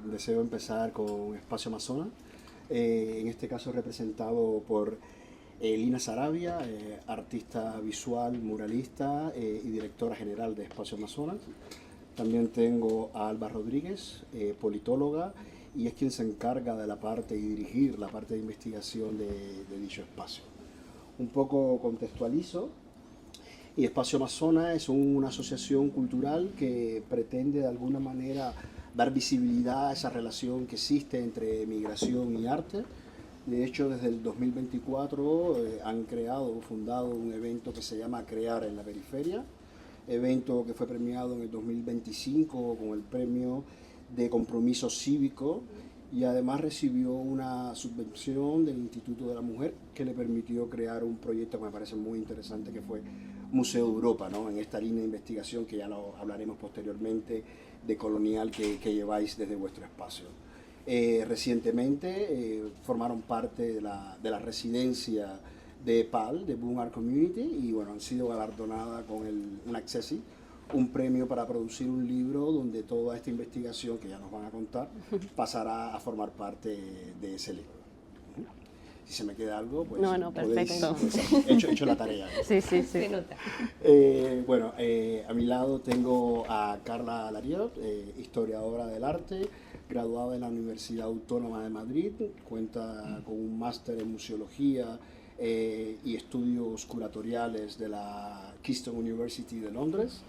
Deseo empezar con Espacio Amazonas, en este caso representado por Lina Sarabia, artista visual, muralista y directora general de Espacio Amazonas. También tengo a Alba Rodríguez, politóloga, y es quien se encarga de la parte y dirigir la parte de investigación de dicho espacio. Un poco contextualizo. Y Espacio Amazonas es una asociación cultural que pretende de alguna manera dar visibilidad a esa relación que existe entre migración y arte. De hecho, desde el 2024 han fundado un evento que se llama Crear en la Periferia, evento que fue premiado en el 2025 con el premio de compromiso cívico, y además recibió una subvención del Instituto de la Mujer que le permitió crear un proyecto que me parece muy interesante, que fue Museo de Europa, ¿no? En esta línea de investigación que ya lo hablaremos posteriormente, de colonial que lleváis desde vuestro espacio. Recientemente formaron parte de la residencia de PAL, de Boom Art Community, y bueno, han sido galardonadas con un Accessi, un premio para producir un libro donde toda esta investigación que ya nos van a contar pasará a formar parte de ese libro. Si se me queda algo, pues No, perfecto. He hecho la tarea, ¿no? Sí. Se nota. A mi lado tengo a Carla Lariot, historiadora del arte, graduada en la Universidad Autónoma de Madrid, cuenta con un máster en museología y estudios curatoriales de la Keystone University de Londres.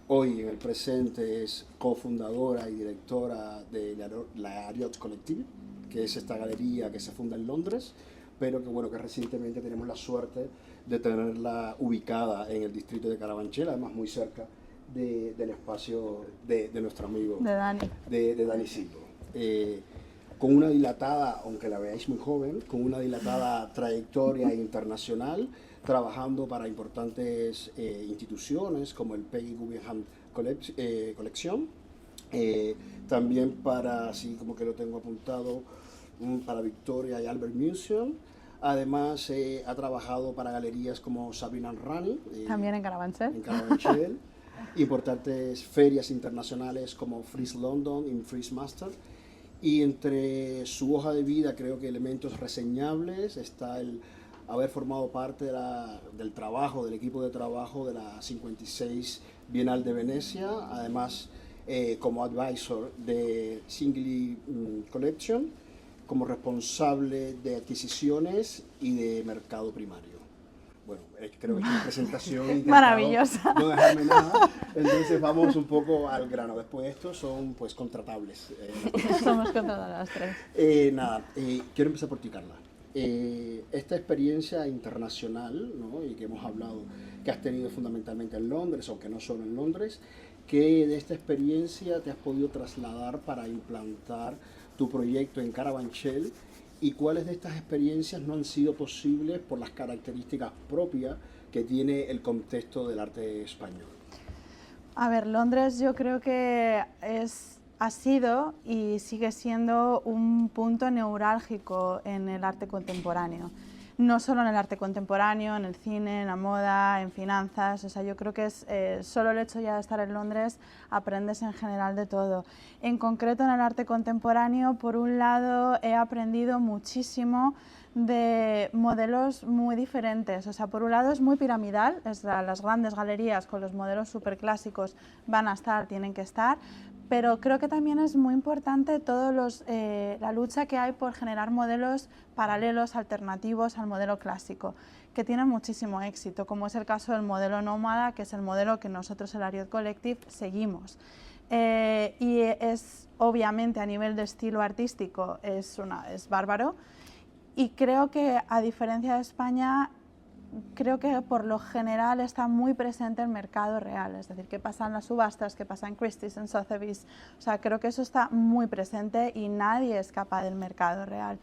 Hoy en el presente es cofundadora y directora de la Ariot Collective, que es esta galería que se funda en Londres, pero que recientemente tenemos la suerte de tenerla ubicada en el distrito de Carabanchel, además muy cerca del espacio de nuestro amigo de Dani Silva. Con una dilatada, aunque la veáis muy joven, con una dilatada trayectoria internacional, trabajando para importantes instituciones como el Peggy Guggenheim Collection, también para, así como que lo tengo apuntado, para Victoria y Albert Museum. Además ha trabajado para galerías como Sabine & Rani, también en Carabanchel. Importantes ferias internacionales como Frieze London y Frieze Master. Y entre su hoja de vida creo que elementos reseñables está el haber formado parte del trabajo, del equipo de trabajo de la 56 Bienal de Venecia, además como advisor de Singly Collection, como responsable de adquisiciones y de mercado primario. Bueno, creo que es una presentación maravillosa. No dejarme nada, entonces vamos un poco al grano. Después estos son pues contratables. Somos contratadas las tres. Quiero empezar por ti, Carla. Esta experiencia internacional, ¿no? Y que hemos hablado, que has tenido fundamentalmente en Londres, aunque no solo en Londres, ¿qué de esta experiencia te has podido trasladar para implantar tu proyecto en Carabanchel? ¿Y cuáles de estas experiencias no han sido posibles por las características propias que tiene el contexto del arte español? A ver, Londres yo creo que ha sido y sigue siendo un punto neurálgico en el arte contemporáneo. No solo en el arte contemporáneo, en el cine, en la moda, en finanzas. O sea, yo creo que es solo el hecho ya de estar en Londres, aprendes en general de todo. En concreto en el arte contemporáneo, por un lado, he aprendido muchísimo de modelos muy diferentes. O sea, por un lado es muy piramidal, las grandes galerías con los modelos súper clásicos van a estar, tienen que estar, pero creo que también es muy importante la lucha que hay por generar modelos paralelos, alternativos al modelo clásico, que tienen muchísimo éxito, como es el caso del modelo nómada, que es el modelo que nosotros, el Ariot Collective, seguimos. Y es, obviamente, a nivel de estilo artístico, es bárbaro, y creo que, a diferencia de España, creo que por lo general está muy presente el mercado real, es decir, qué pasa en las subastas, qué pasa en Christie's, en Sotheby's, o sea, creo que eso está muy presente y nadie escapa del mercado real.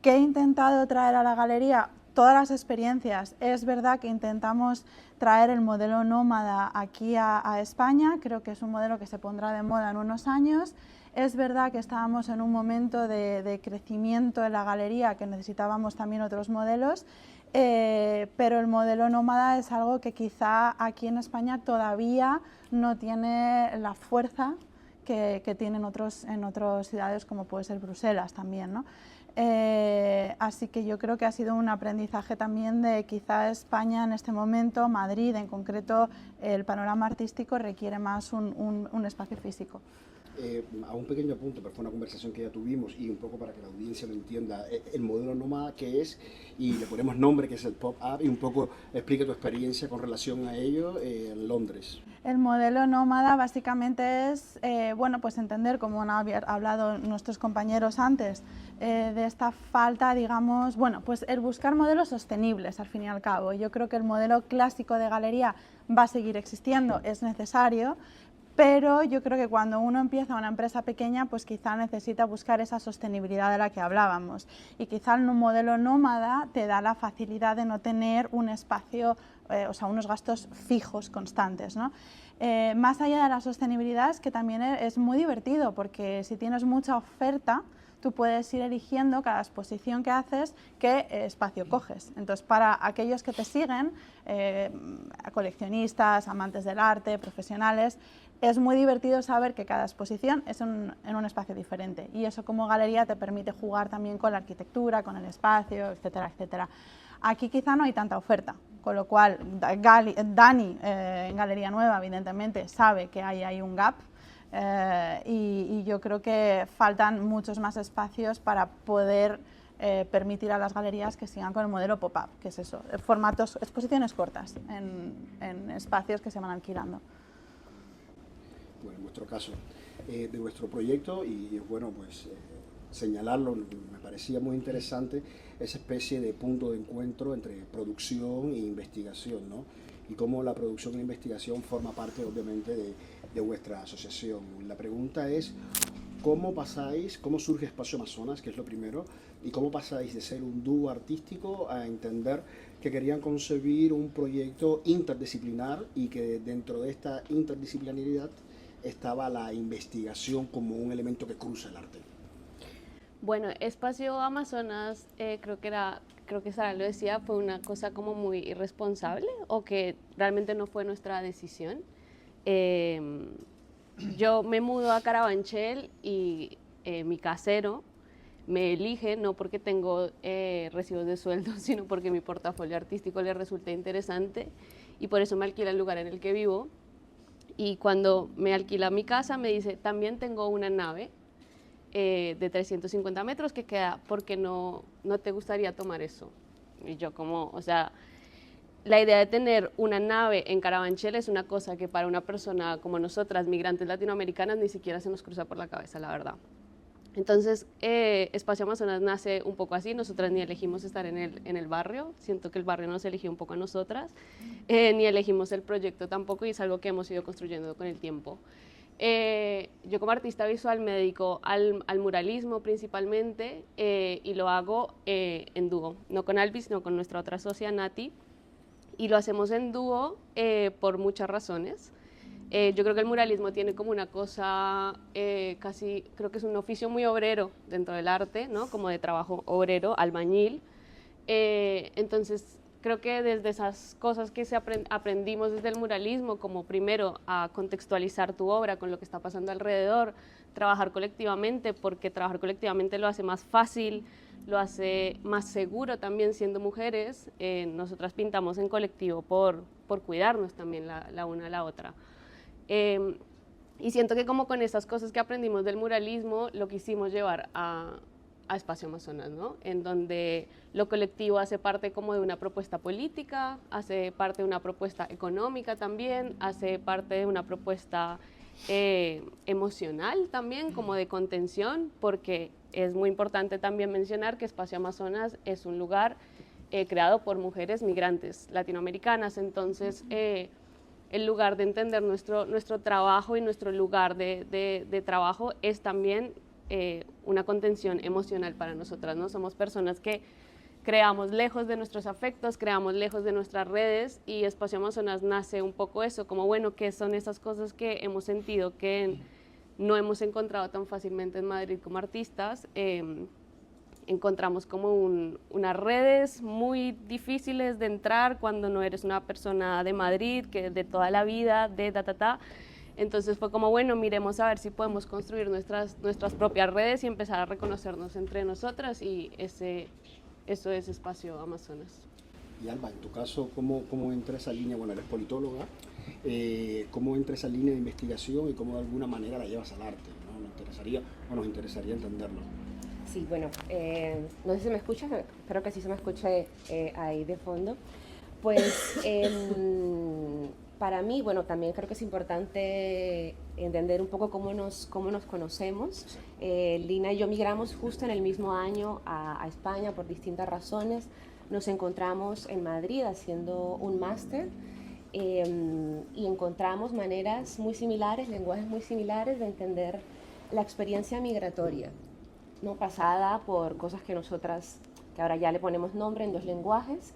¿Qué he intentado traer a la galería? Todas las experiencias. Es verdad que intentamos traer el modelo nómada aquí a España, creo que es un modelo que se pondrá de moda en unos años. Es verdad que estábamos en un momento de crecimiento en la galería, que necesitábamos también otros modelos, pero el modelo nómada es algo que quizá aquí en España todavía no tiene la fuerza que tienen en otras ciudades como puede ser Bruselas también, ¿no? Así que yo creo que ha sido un aprendizaje también de quizá España en este momento, Madrid en concreto, el panorama artístico requiere más un espacio físico. A un pequeño apunte, pero fue una conversación que ya tuvimos y un poco para que la audiencia lo entienda, el modelo nómada que es, y le ponemos nombre que es el pop-up, y un poco explica tu experiencia con relación a ello en Londres. El modelo nómada básicamente es, bueno, pues entender, como han hablado nuestros compañeros antes, de esta falta, digamos, bueno, pues el buscar modelos sostenibles al fin y al cabo. Yo creo que el modelo clásico de galería va a seguir existiendo, es necesario, pero yo creo que cuando uno empieza una empresa pequeña, pues quizá necesita buscar esa sostenibilidad de la que hablábamos. Y quizá el modelo nómada te da la facilidad de no tener un espacio, o sea, unos gastos fijos constantes, ¿no? Más allá de la sostenibilidad es que también es muy divertido, porque si tienes mucha oferta, tú puedes ir eligiendo cada exposición que haces qué espacio coges. Entonces, para aquellos que te siguen, coleccionistas, amantes del arte, profesionales, es muy divertido saber que cada exposición es en un espacio diferente, y eso como galería te permite jugar también con la arquitectura, con el espacio, etcétera, etcétera. Aquí quizá no hay tanta oferta, con lo cual Dani en Galería Nueva evidentemente sabe que hay un gap, y yo creo que faltan muchos más espacios para poder permitir a las galerías que sigan con el modelo pop-up, que es eso, formatos, exposiciones cortas en espacios que se van alquilando. Bueno, en vuestro caso, de vuestro proyecto, y bueno, pues señalarlo, me parecía muy interesante esa especie de punto de encuentro entre producción e investigación, ¿no? Y cómo la producción e investigación forma parte, obviamente, de vuestra asociación. La pregunta es, ¿cómo surge Espacio Amazonas, que es lo primero, y cómo pasáis de ser un dúo artístico a entender que querían concebir un proyecto interdisciplinar y que dentro de esta interdisciplinaridad estaba la investigación como un elemento que cruza el arte? Bueno, Espacio Amazonas, creo que Sara lo decía, fue una cosa como muy irresponsable, o que realmente no fue nuestra decisión. Yo me mudo a Carabanchel y mi casero me elige no porque tengo recibos de sueldo, sino porque mi portafolio artístico le resulta interesante, y por eso me alquila el lugar en el que vivo. Y cuando me alquila mi casa me dice, también tengo una nave de 350 metros que queda, ¿por qué no te gustaría tomar eso? Y yo como, o sea, la idea de tener una nave en Carabanchel es una cosa que para una persona como nosotras, migrantes latinoamericanas, ni siquiera se nos cruza por la cabeza, la verdad. Entonces, Espacio Amazonas nace un poco así. Nosotras ni elegimos estar en el barrio, siento que el barrio nos eligió un poco a nosotras, ni elegimos el proyecto tampoco, y es algo que hemos ido construyendo con el tiempo. Yo como artista visual me dedico al muralismo principalmente, y lo hago en dúo, no con Albi, sino con nuestra otra socia Nati, y lo hacemos en dúo por muchas razones. Yo creo que el muralismo tiene como una cosa casi, creo que es un oficio muy obrero dentro del arte, ¿no? Como de trabajo obrero, albañil. Entonces, creo que desde esas cosas que aprendimos desde el muralismo, como primero a contextualizar tu obra con lo que está pasando alrededor, trabajar colectivamente, porque trabajar colectivamente lo hace más fácil, lo hace más seguro también siendo mujeres. Nosotras pintamos en colectivo por cuidarnos también la una a la otra. Y siento que como con esas cosas que aprendimos del muralismo, lo quisimos llevar a Espacio Amazonas, ¿no? En donde lo colectivo hace parte como de una propuesta política, hace parte de una propuesta económica también, hace parte de una propuesta emocional también, como de contención, porque es muy importante también mencionar que Espacio Amazonas es un lugar creado por mujeres migrantes latinoamericanas. Entonces, el lugar de entender nuestro trabajo y nuestro lugar de trabajo es también una contención emocional para nosotras, ¿no? Somos personas que creamos lejos de nuestros afectos, creamos lejos de nuestras redes, y Espacio Amazonas nace un poco eso, como bueno, ¿qué son esas cosas que hemos sentido que no hemos encontrado tan fácilmente en Madrid como artistas? Encontramos como unas redes muy difíciles de entrar cuando no eres una persona de Madrid, que de toda la vida, Entonces fue como, bueno, miremos a ver si podemos construir nuestras propias redes y empezar a reconocernos entre nosotras, y eso es Espacio Amazonas. Y Alba, en tu caso, ¿cómo entra esa línea? Bueno, eres politóloga, ¿cómo entra esa línea de investigación y cómo de alguna manera la llevas al arte, ¿no? Nos interesaría entenderlo. Sí, bueno, no sé si me escuchas, espero que sí se me escuche ahí de fondo. Pues para mí, bueno, también creo que es importante entender un poco cómo nos conocemos. Lina y yo migramos justo en el mismo año a España por distintas razones. Nos encontramos en Madrid haciendo un máster y encontramos maneras muy similares, lenguajes muy similares de entender la experiencia migratoria, ¿no? Pasada por cosas que nosotras, que ahora ya le ponemos nombre en 2 lenguajes,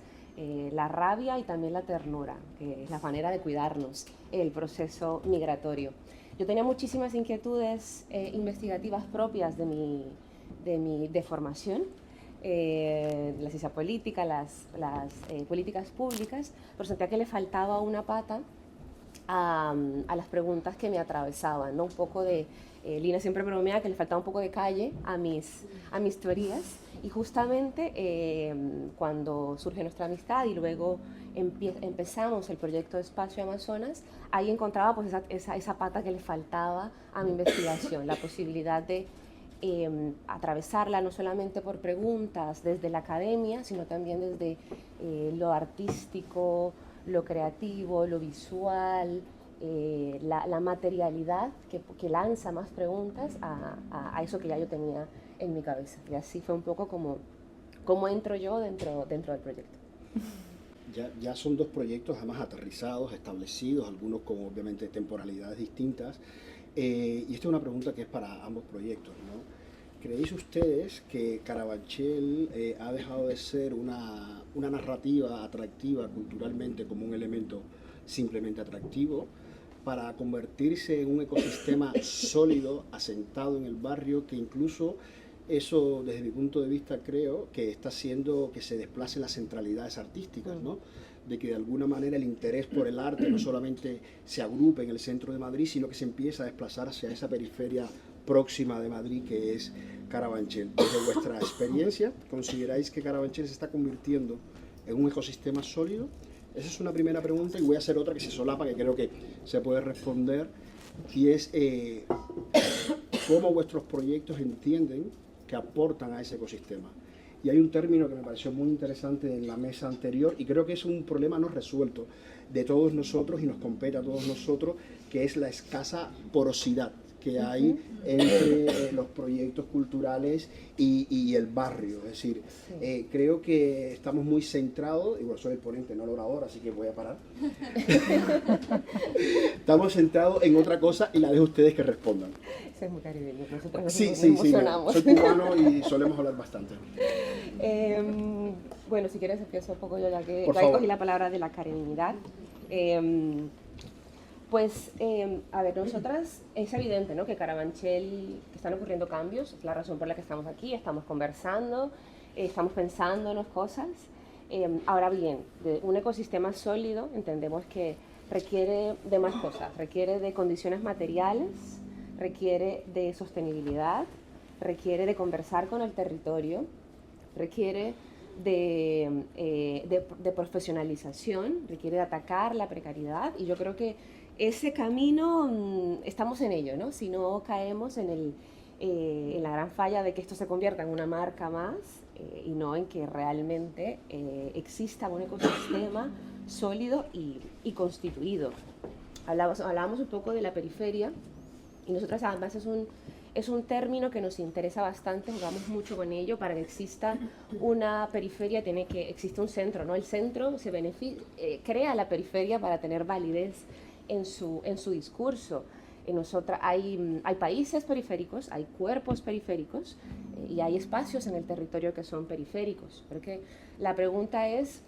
la rabia y también la ternura, que es la manera de cuidarnos, el proceso migratorio. Yo tenía muchísimas inquietudes investigativas propias de mi formación, la ciencia política, las políticas públicas, pero sentía que le faltaba una pata a las preguntas que me atravesaban, ¿no? Un poco de, Lina siempre bromea que le faltaba un poco de calle a mis teorías, y justamente cuando surge nuestra amistad y luego empezamos el proyecto de Espacio Amazonas, ahí encontraba pues esa pata que le faltaba a mi investigación, la posibilidad de atravesarla no solamente por preguntas desde la academia, sino también desde lo artístico, lo creativo, lo visual, la materialidad que lanza más preguntas a eso que ya yo tenía en mi cabeza. Y así fue un poco como entro yo dentro del proyecto. Ya son 2 proyectos además aterrizados, establecidos, algunos con obviamente temporalidades distintas. Y esta es una pregunta que es para ambos proyectos, ¿no? ¿Creéis ustedes que Carabanchel ha dejado de ser una narrativa atractiva culturalmente como un elemento simplemente atractivo para convertirse en un ecosistema sólido, asentado en el barrio, que incluso eso, desde mi punto de vista, creo que está haciendo que se desplacen las centralidades artísticas, ¿no? De que de alguna manera el interés por el arte no solamente se agrupe en el centro de Madrid, sino que se empieza a desplazar hacia esa periferia próxima de Madrid que es Carabanchel. Desde vuestra experiencia, ¿consideráis que Carabanchel se está convirtiendo en un ecosistema sólido? Esa es una primera pregunta, y voy a hacer otra que se solapa, que creo que se puede responder, y es cómo vuestros proyectos entienden que aportan a ese ecosistema. Y hay un término que me pareció muy interesante en la mesa anterior, y creo que es un problema no resuelto de todos nosotros y nos compete a todos nosotros, que es la escasa porosidad que hay entre los proyectos culturales y el barrio. Es decir, creo que estamos muy centrados, igual soy el ponente, no el orador, así que voy a parar. Estamos centrados en otra cosa y la dejo a ustedes que respondan. Eso es muy caribeño, nosotros nos Sí, emocionamos. soy cubano y solemos hablar bastante. Bueno, si quieres empiezo un poco yo, ya que Por cogí la palabra de la caribeñidad. A ver, nosotras es evidente, ¿no?, que Carabanchel, que están ocurriendo cambios, es la razón por la que estamos aquí, estamos conversando, estamos pensándonos cosas. Ahora bien, de un ecosistema sólido entendemos que requiere de más cosas, requiere de condiciones materiales, requiere de sostenibilidad, requiere de conversar con el territorio, requiere de profesionalización, requiere de atacar la precariedad, y yo creo que ese camino estamos en ello, ¿no? Si no caemos en la gran falla de que esto se convierta en una marca más y no en que realmente exista un ecosistema sólido y constituido. Hablábamos un poco de la periferia, y nosotras además es un término que nos interesa bastante, jugamos mucho con ello. Para que exista una periferia tiene que existir un centro, ¿no? El centro crea la periferia para tener validez en su discurso. Hay países periféricos, hay cuerpos periféricos y hay espacios en el territorio que son periféricos. Porque la pregunta es,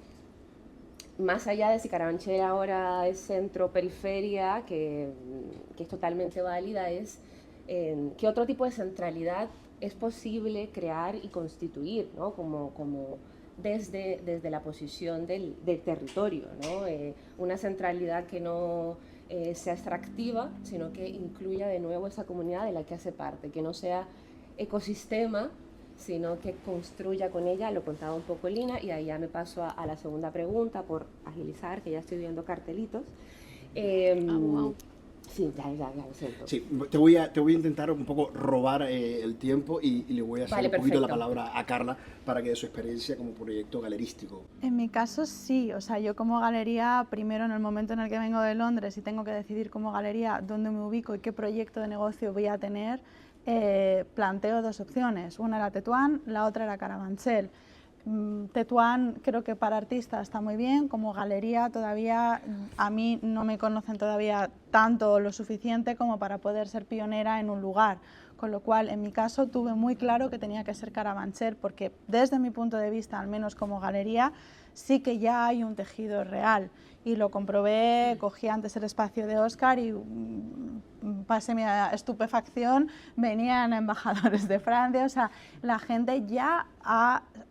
más allá de si Carabanchel ahora es centro-periferia, que es totalmente válida, es qué otro tipo de centralidad es posible crear y constituir, ¿no? Como desde la posición del territorio, ¿no? Una centralidad que no sea extractiva, sino que incluya de nuevo esa comunidad de la que hace parte, que no sea ecosistema, sino que construya con ella. Lo contaba un poco Lina, y ahí ya me paso a la segunda pregunta, por agilizar, que ya estoy viendo cartelitos. Wow. Sí, ya, lo siento. Sí, te voy a intentar un poco robar el tiempo y le voy a hacer Vale, un poquito la perfecto. palabra a Carla para que dé su experiencia como proyecto galerístico. En mi caso sí, o sea, yo como galería, primero en el momento en el que vengo de Londres y tengo que decidir como galería dónde me ubico y qué proyecto de negocio voy a tener, planteo dos opciones. Una era Tetuán, la otra era Carabanchel. Tetuán creo que para artistas está muy bien, como galería todavía a mí no me conocen todavía tanto o lo suficiente como para poder ser pionera en un lugar, con lo cual en mi caso tuve muy claro que tenía que ser Carabanchel, porque desde mi punto de vista, al menos como galería, sí que ya hay un tejido real y lo comprobé, cogí antes el espacio de Óscar y pasé mi estupefacción, venían embajadores de Francia, o sea, la gente ya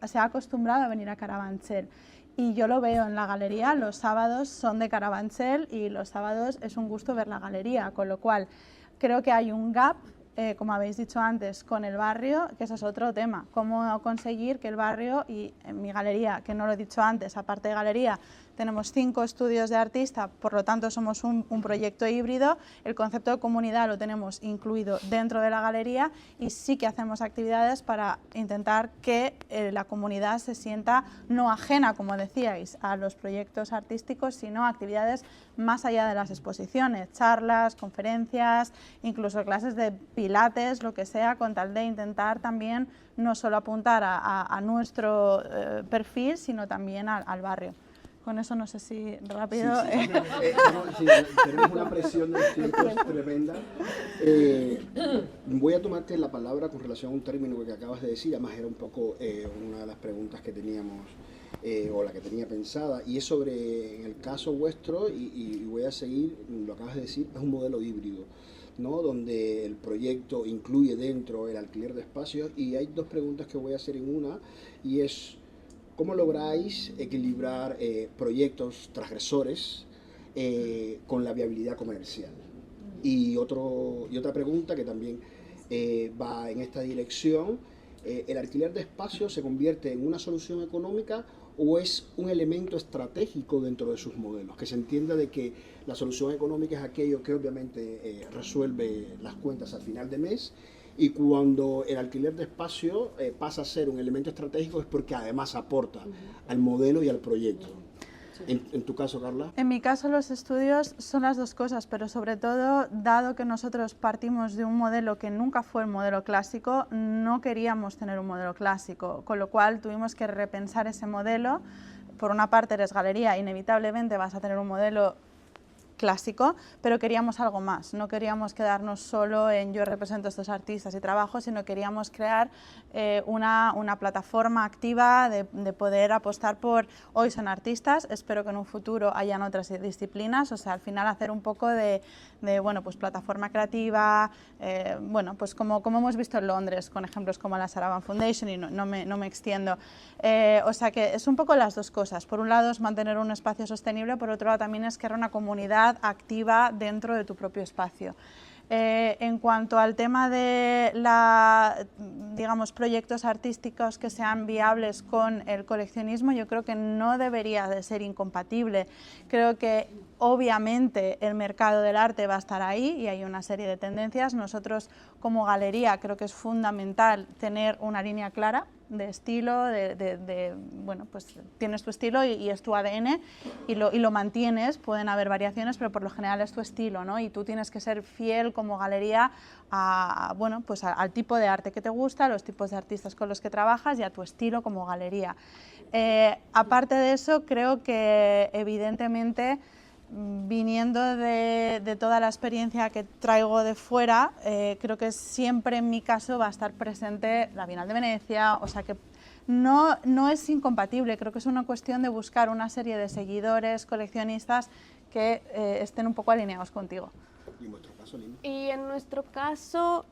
se ha acostumbrado a venir a Carabanchel. Y yo lo veo en la galería, los sábados son de Carabanchel y los sábados es un gusto ver la galería, con lo cual creo que hay un gap, como habéis dicho antes, con el barrio, que eso es otro tema, cómo conseguir que el barrio, y en mi galería, que no lo he dicho antes, aparte de galería, tenemos 5 estudios de artista, por lo tanto somos un proyecto híbrido, el concepto de comunidad lo tenemos incluido dentro de la galería y sí que hacemos actividades para intentar que la comunidad se sienta no ajena, como decíais, a los proyectos artísticos, sino actividades más allá de las exposiciones, charlas, conferencias, incluso clases de pilates, lo que sea, con tal de intentar también no solo apuntar a nuestro perfil, sino también al barrio. Con eso no sé si rápido... Tenemos una presión de los tiempos tremenda. Voy a tomarte la palabra con relación a un término que acabas de decir, además era un poco una de las preguntas que teníamos, o la que tenía pensada, y es sobre, en el caso vuestro, y voy a seguir, lo acabas de decir, es un modelo híbrido, ¿no? Donde el proyecto incluye dentro el alquiler de espacios, y hay dos preguntas que voy a hacer en una, y es: ¿cómo lográis equilibrar proyectos transgresores con la viabilidad comercial? Y otra pregunta que también va en esta dirección: ¿el alquiler de espacios se convierte en una solución económica o es un elemento estratégico dentro de sus modelos? Que se entienda de que la solución económica es aquello que obviamente resuelve las cuentas al final de mes, y cuando el alquiler de espacio pasa a ser un elemento estratégico es porque además aporta al modelo y al proyecto. En tu caso, Carla. En mi caso los estudios son las dos cosas, pero sobre todo, dado que nosotros partimos de un modelo que nunca fue el modelo clásico, no queríamos tener un modelo clásico, con lo cual tuvimos que repensar ese modelo. Por una parte eres galería, inevitablemente vas a tener un modelo clásico, pero queríamos algo más, no queríamos quedarnos solo en yo represento a estos artistas y trabajo, sino queríamos crear una plataforma activa de poder apostar por, hoy son artistas, espero que en un futuro hayan otras disciplinas, o sea, al final hacer un poco de bueno, pues plataforma creativa, bueno, pues como hemos visto en Londres, con ejemplos como la Saravan Foundation, y no me extiendo. O sea que es un poco las dos cosas, por un lado es mantener un espacio sostenible, por otro lado también es crear una comunidad activa dentro de tu propio espacio. En cuanto al tema de digamos, proyectos artísticos que sean viables con el coleccionismo, yo creo que no debería de ser incompatible. Creo que obviamente el mercado del arte va a estar ahí y hay una serie de tendencias. Nosotros como galería creo que es fundamental tener una línea clara de estilo, bueno, pues tienes tu estilo y es tu ADN y lo mantienes, pueden haber variaciones, pero por lo general es tu estilo, ¿no? Y tú tienes que ser fiel como galería bueno, pues al tipo de arte que te gusta, a los tipos de artistas con los que trabajas y a tu estilo como galería. Aparte de eso, creo que evidentemente, viniendo de toda la experiencia que traigo de fuera, creo que siempre en mi caso va a estar presente la Bienal de Venecia, o sea que no es incompatible, creo que es una cuestión de buscar una serie de seguidores, coleccionistas que estén un poco alineados contigo. ¿Y en vuestro caso, Lina? Y en nuestro caso,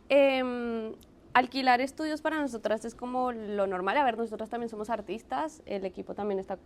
alquilar estudios para nosotras es como lo normal. A ver, nosotras también somos artistas, el equipo también está...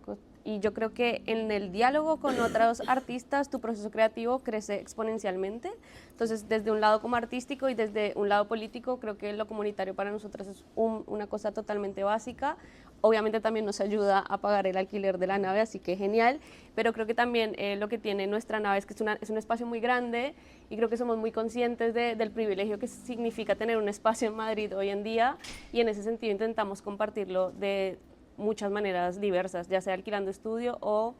Y yo creo que en el diálogo con otros artistas tu proceso creativo crece exponencialmente. Entonces, desde un lado como artístico y desde un lado político, creo que lo comunitario para nosotras es una cosa totalmente básica. Obviamente también nos ayuda a pagar el alquiler de la nave, así que genial. Pero creo que también lo que tiene nuestra nave es que es un espacio muy grande y creo que somos muy conscientes del privilegio que significa tener un espacio en Madrid hoy en día, y en ese sentido intentamos compartirlo de muchas maneras diversas, ya sea alquilando estudio o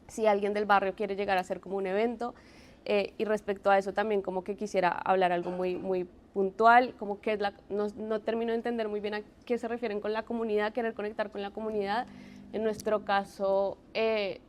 si alguien del barrio quiere llegar a hacer como un evento. Y respecto a eso también como que quisiera hablar algo muy puntual, como que no termino de entender muy bien a qué se refieren con la comunidad, querer conectar con la comunidad. En nuestro caso,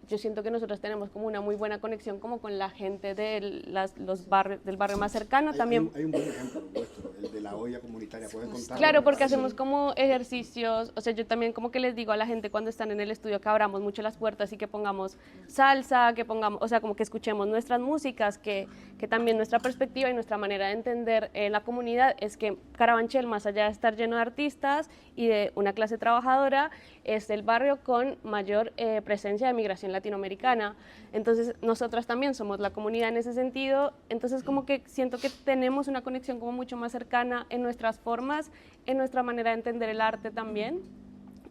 yo siento que nosotros tenemos como una muy buena conexión como con la gente de los barrios, del barrio más cercano. También hay un buen ejemplo vuestro, el de la olla comunitaria, ¿puedes contar? claro, porque hacemos como ejercicios, o sea, yo también como que les digo a la gente cuando están en el estudio que abramos mucho las puertas y que pongamos salsa, que pongamos, o sea, como que escuchemos nuestras músicas, que también nuestra perspectiva y nuestra manera de entender la comunidad es que Carabanchel, más allá de estar lleno de artistas y de una clase trabajadora, es el barrio con mayor presencia de migración latinoamericana. Entonces, nosotras también somos la comunidad en ese sentido. Entonces, como que siento que tenemos una conexión como mucho más cercana en nuestras formas, en nuestra manera de entender el arte también,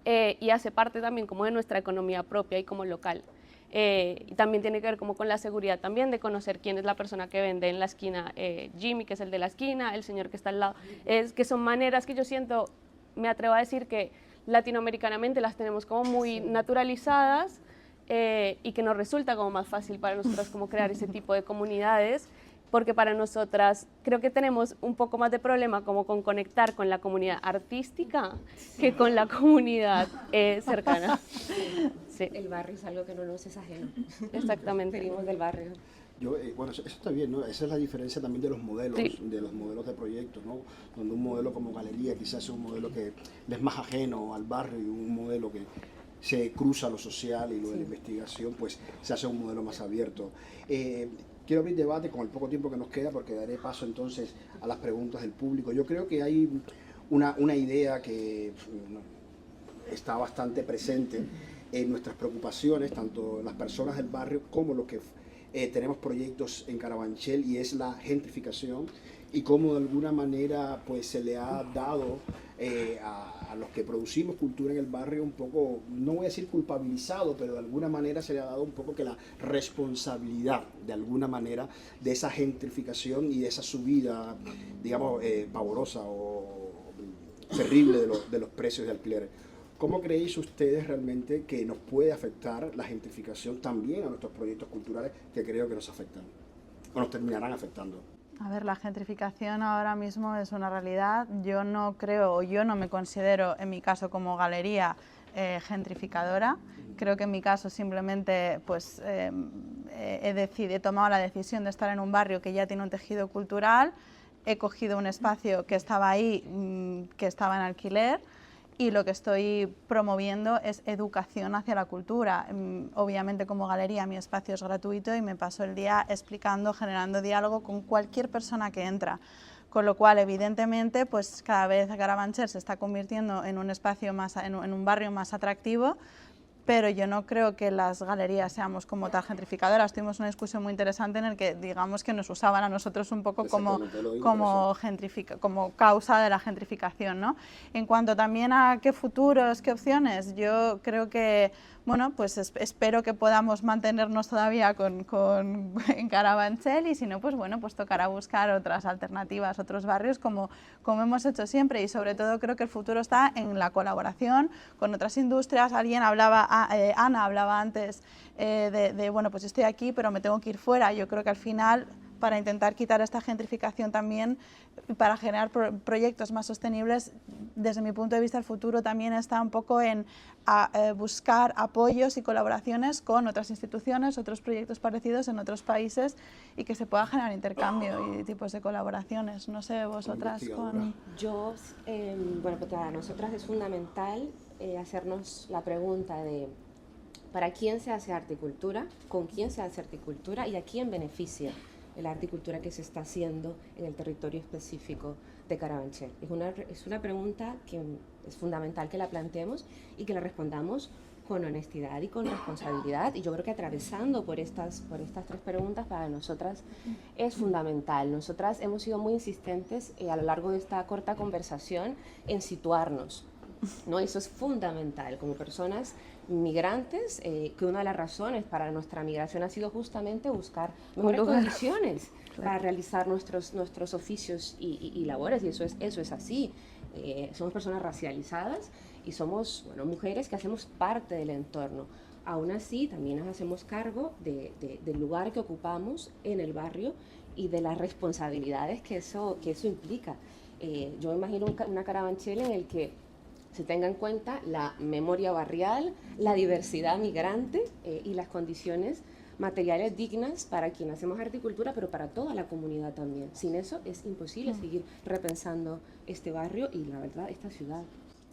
y hace parte también como de nuestra economía propia y como local. Y también tiene que ver como con la seguridad también de conocer quién es la persona que vende en la esquina, Jimmy, que es el de la esquina, el señor que está al lado, que son maneras que yo siento, me atrevo a decir que latinoamericanamente las tenemos como muy naturalizadas, y que nos resulta como más fácil para nosotras como crear ese tipo de comunidades, porque para nosotras creo que tenemos un poco más de problema como con conectar con la comunidad artística que con la comunidad cercana. Sí. El barrio es algo que no nos es ajeno. Exactamente. Venimos del barrio. Bueno, eso está bien, ¿no? Esa es la diferencia también de los modelos, Sí. de proyectos, ¿no? Donde un modelo como galería quizás es un modelo que es más ajeno al barrio, y un modelo que se cruza lo social y lo de la investigación, pues se hace un modelo más abierto. Quiero abrir debate con el poco tiempo que nos queda, porque daré paso entonces a las preguntas del público. Yo creo que hay una idea que está bastante presente en nuestras preocupaciones, tanto las personas del barrio como los que tenemos proyectos en Carabanchel, y es la gentrificación y cómo de alguna manera pues se le ha dado a los que producimos cultura en el barrio un poco, no voy a decir culpabilizado, pero de alguna manera se le ha dado un poco que la responsabilidad de alguna manera de esa gentrificación y de esa subida, digamos, pavorosa o terrible de los precios de alquiler. ¿Cómo creéis ustedes realmente que nos puede afectar la gentrificación también a nuestros proyectos culturales, que creo que nos afectan o nos terminarán afectando? A ver, la gentrificación ahora mismo es una realidad. Yo no creo, o yo no me considero, en mi caso como galería, gentrificadora. Creo que en mi caso simplemente pues, he tomado la decisión de estar en un barrio que ya tiene un tejido cultural. He cogido un espacio que estaba ahí, que estaba en alquiler, y lo que estoy promoviendo es educación hacia la cultura. Obviamente, como galería mi espacio es gratuito y me paso el día explicando, generando diálogo con cualquier persona que entra. Con lo cual, evidentemente, pues cada vez Carabanchel se está convirtiendo en un espacio más, en un barrio más atractivo, pero yo no creo que las galerías seamos como tal gentrificadoras. Tuvimos una discusión muy interesante en el que digamos que nos usaban a nosotros un poco como causa de la gentrificación, ¿no? En cuanto también a qué futuros, qué opciones, yo creo que, bueno, pues espero que podamos mantenernos todavía en Carabanchel, y si no, pues bueno, pues tocará buscar otras alternativas, otros barrios como hemos hecho siempre, y sobre todo creo que el futuro está en la colaboración con otras industrias. Ana hablaba antes bueno, pues estoy aquí pero me tengo que ir fuera. Yo creo que al final, para intentar quitar esta gentrificación también, para generar proyectos más sostenibles, desde mi punto de vista el futuro también está un poco en buscar apoyos y colaboraciones con otras instituciones, otros proyectos parecidos en otros países, y que se pueda generar intercambio y tipos de colaboraciones. No sé, vosotras con... Bueno, pues para nosotras es fundamental hacernos la pregunta de ¿para quién se hace arte y cultura? ¿Con quién se hace arte y cultura? ¿Y a quién beneficia el arte y cultura que se está haciendo en el territorio específico de Carabanchel? Es una pregunta que es fundamental que la planteemos y que la respondamos con honestidad y con responsabilidad, y yo creo que atravesando por estas 3 preguntas para nosotras es fundamental. Nosotras hemos sido muy insistentes a lo largo de esta corta conversación en situarnos, ¿no? Eso es fundamental como personas migrantes, que una de las razones para nuestra migración ha sido justamente buscar mejores condiciones para realizar nuestros oficios y labores, y eso es así. Somos personas racializadas y somos, bueno, mujeres que hacemos parte del entorno. Aún así, también nos hacemos cargo del lugar que ocupamos en el barrio y de las responsabilidades que eso implica. Yo me imagino una Carabanchel en el que se tenga en cuenta la memoria barrial, la diversidad migrante y las condiciones materiales dignas para quien hacemos arte y cultura, pero para toda la comunidad también. Sin eso es imposible seguir repensando este barrio y, la verdad, esta ciudad.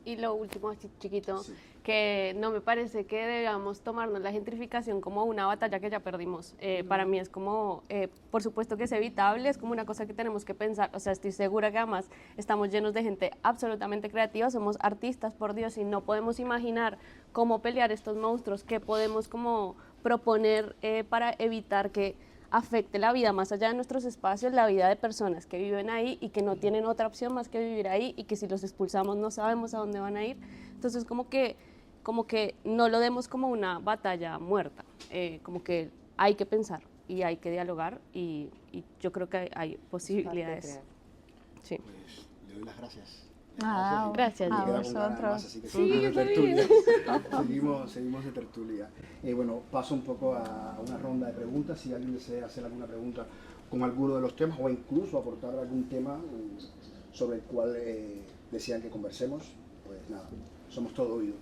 Y lo último, así chiquito, Sí. que no me parece que debamos tomarnos la gentrificación como una batalla que ya perdimos. Para mí es como, por supuesto que es evitable, es como una cosa que tenemos que pensar. O sea, estoy segura que además estamos llenos de gente absolutamente creativa, somos artistas, por Dios, y no podemos imaginar cómo pelear estos monstruos, qué podemos como proponer para evitar que afecte la vida más allá de nuestros espacios, la vida de personas que viven ahí y que no tienen otra opción más que vivir ahí, y que si los expulsamos no sabemos a dónde van a ir. Entonces como que no lo demos como una batalla muerta, como que hay que pensar y hay que dialogar, y yo creo que hay posibilidades. Sí. Pues le doy las gracias. Gracias, Me Diego. queda con ganas vosotros. más, así que seguimos de tertulia. seguimos de tertulia. Bueno, paso un poco a una ronda de preguntas. Si alguien desea hacer alguna pregunta con alguno de los temas o incluso aportar algún tema sobre el cual desean que conversemos, pues nada, somos todo oído.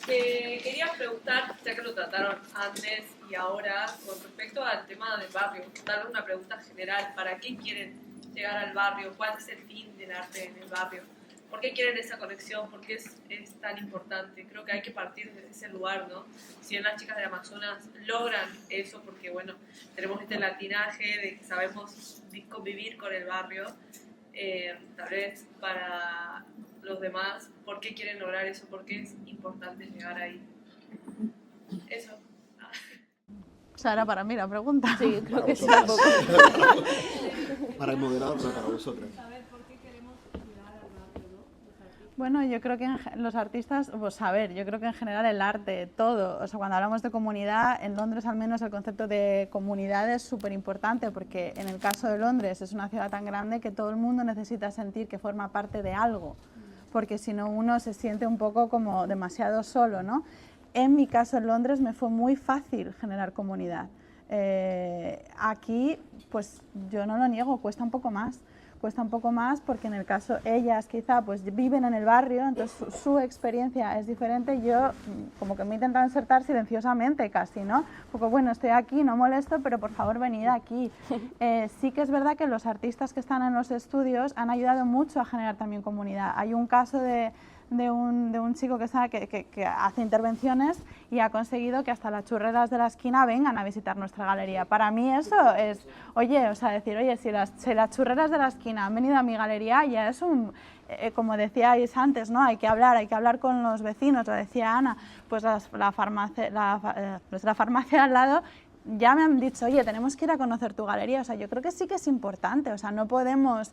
Quería preguntar, ya que lo trataron antes y ahora, con respecto al tema del barrio, darle una pregunta general. ¿Para qué quieren llegar al barrio? ¿Cuál es el fin del arte en el barrio? ¿Por qué quieren esa conexión? ¿Por qué es tan importante? Creo que hay que partir de ese lugar, ¿no? Si bien las chicas del Amazonas logran eso, porque bueno, tenemos este latinaje de que sabemos convivir con el barrio, tal vez para los demás, ¿por qué quieren lograr eso? ¿Por qué es importante llegar ahí? Eso. O sea, era para mí la pregunta. Sí, creo Para que sí. vosotras. Para el moderador, no, para vosotras. Bueno, yo creo que los artistas, pues a ver, yo creo que en general el arte, todo, o sea, cuando hablamos de comunidad, en Londres al menos el concepto de comunidad es súper importante, porque en el caso de Londres es una ciudad tan grande que todo el mundo necesita sentir que forma parte de algo, porque si no uno se siente un poco como demasiado solo, ¿no? En mi caso en Londres me fue muy fácil generar comunidad. Aquí, pues yo no lo niego, cuesta un poco más porque en el caso ellas quizá pues viven en el barrio, entonces su experiencia es diferente. Yo como que me he intentado insertar silenciosamente casi, ¿no? Porque bueno, estoy aquí, no molesto, pero por favor venid aquí. Sí que es verdad que los artistas que están en los estudios han ayudado mucho a generar también comunidad. Hay un caso de un chico que hace intervenciones y ha conseguido que hasta las churreras de la esquina vengan a visitar nuestra galería. Para mí eso es, oye, o sea, decir, oye, si las churreras de la esquina han venido a mi galería, ya es como decíais antes, ¿no? Hay que hablar con los vecinos, lo decía Ana, pues la farmacia al lado ya me han dicho, oye, tenemos que ir a conocer tu galería. O sea, yo creo que sí que es importante, o sea, no podemos,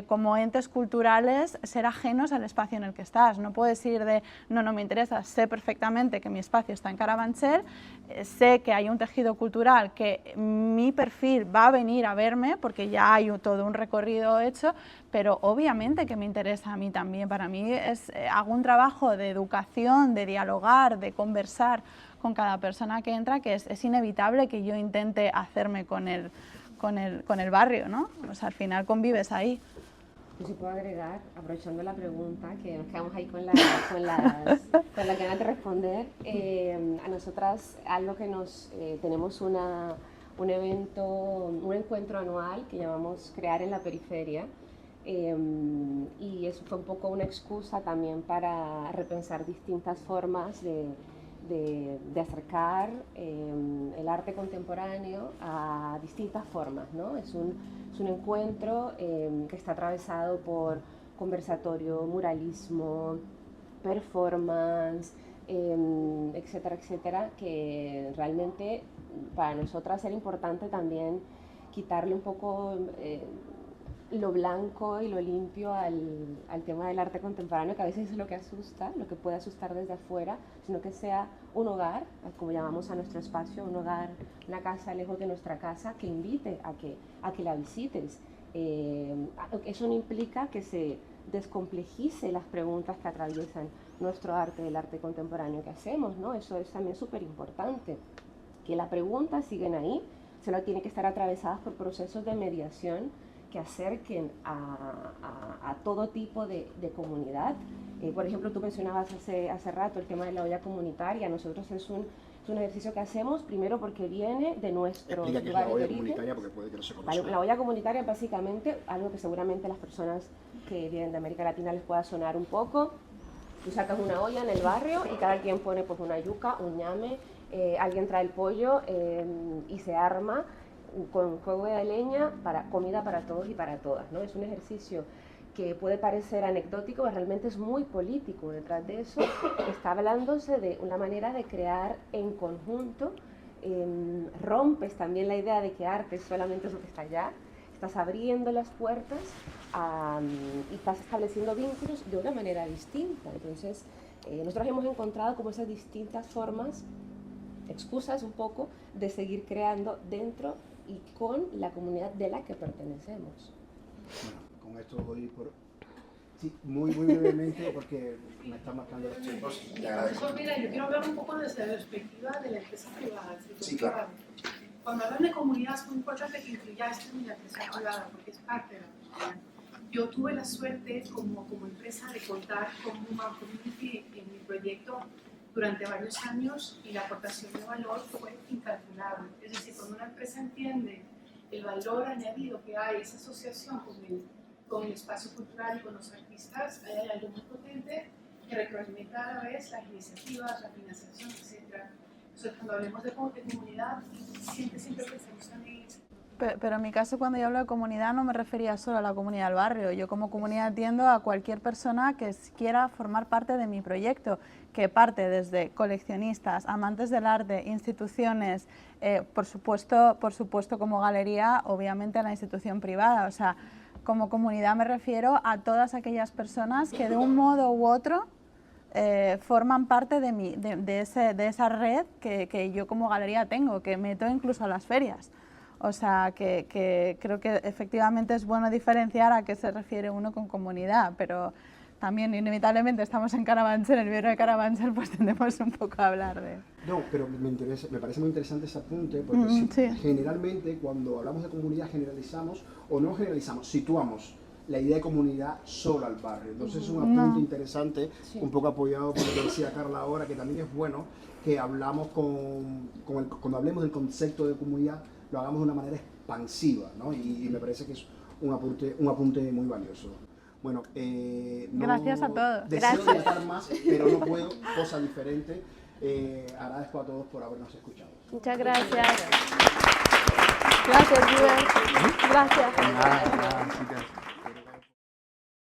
como entes culturales, ser ajenos al espacio en el que estás. No puedes ir de, no me interesa, sé perfectamente que mi espacio está en Carabanchel, sé que hay un tejido cultural que mi perfil va a venir a verme, porque ya hay todo un recorrido hecho, pero obviamente que me interesa a mí también. Para mí hago un trabajo de educación, de dialogar, de conversar con cada persona que entra, que es inevitable que yo intente hacerme con el barrio, ¿no? O sea, al final convives ahí. Yo sí puedo agregar, aprovechando la pregunta, que nos quedamos ahí con las ganas de responder. A nosotras, algo que tenemos un evento, un encuentro anual que llamamos Crear en la Periferia, y eso fue un poco una excusa también para repensar distintas formas de de acercar el arte contemporáneo a distintas formas, ¿no? Es un encuentro que está atravesado por conversatorio, muralismo, performance, etcétera, etcétera, que realmente para nosotras era importante también quitarle un poco lo blanco y lo limpio al tema del arte contemporáneo, que a veces es lo que asusta, lo que puede asustar desde afuera, sino que sea un hogar, como llamamos a nuestro espacio, un hogar, una casa lejos de nuestra casa, que invite a que la visites. Eso no implica que se descomplejice las preguntas que atraviesan nuestro arte, el arte contemporáneo que hacemos, ¿no? Eso es también súper importante, que las preguntas siguen ahí, solo tienen que estar atravesadas por procesos de mediación que acerquen a todo tipo de comunidad. Por ejemplo, tú mencionabas hace rato el tema de la olla comunitaria. Nosotros es un ejercicio que hacemos primero porque viene de nuestro lugar de origen. La olla comunitaria, porque puede que no se conozca. La olla comunitaria es básicamente algo que seguramente las personas que vienen de América Latina les pueda sonar un poco. Tú sacas una olla en el barrio y cada quien pone pues una yuca, un ñame, alguien trae el pollo y se arma con fuego de leña para comida para todos y para todas, ¿no? Es un ejercicio que puede parecer anecdótico, pero realmente es muy político. Detrás de eso está hablándose de una manera de crear en conjunto. Rompes también la idea de que arte solamente es lo que está allá. Estás abriendo las puertas y estás estableciendo vínculos de una manera distinta. Entonces, nosotros hemos encontrado como esas distintas formas, excusas un poco, de seguir creando dentro y con la comunidad de la que pertenecemos. Bueno, con esto voy por... Sí, muy brevemente, porque me están marcando los tiempos. Te agradezco. Pues mira, yo quiero hablar un poco desde la perspectiva de la empresa privada, del sector Sí, claro. privado. Cuando hablan de comunidad es muy importante que incluya esto en la empresa privada, porque es parte de la comunidad. Yo tuve la suerte como empresa de contar con Human Community en mi proyecto durante varios años y la aportación de valor fue incalculable. Es decir, cuando una empresa entiende el valor añadido que hay, esa asociación con el espacio cultural y con los artistas, hay algo muy potente que retroalimenta a la vez las iniciativas, la financiación, etc. Entonces, cuando hablemos de comunidad, siempre pensamos también en eso. Pero en mi caso, cuando yo hablo de comunidad, no me refería solo a la comunidad del barrio. Yo como comunidad entiendo a cualquier persona que quiera formar parte de mi proyecto, que parte desde coleccionistas, amantes del arte, instituciones, por supuesto como galería, obviamente a la institución privada. O sea, como comunidad me refiero a todas aquellas personas que de un modo u otro forman parte de esa red que yo como galería tengo, que meto incluso a las ferias. O sea, que creo que efectivamente es bueno diferenciar a qué se refiere uno con comunidad, pero también inevitablemente estamos en Carabanchel, en el viernes de Carabanchel, pues tendemos un poco a hablar de... No, pero me parece muy interesante ese apunte, porque sí. Generalmente cuando hablamos de comunidad generalizamos, o no generalizamos, situamos la idea de comunidad solo al barrio. Entonces es un apunte interesante, un poco apoyado por lo que decía Carla ahora, que también es bueno que hablamos cuando hablemos del concepto de comunidad, lo hagamos de una manera expansiva, ¿no? Y me parece que es un apunte muy valioso. Bueno, gracias a todos. Deseo tratar más, pero no puedo, cosa diferente. Agradezco a todos por habernos escuchado. Muchas gracias. Gracias, Rubén. Gracias. Nada, chicas.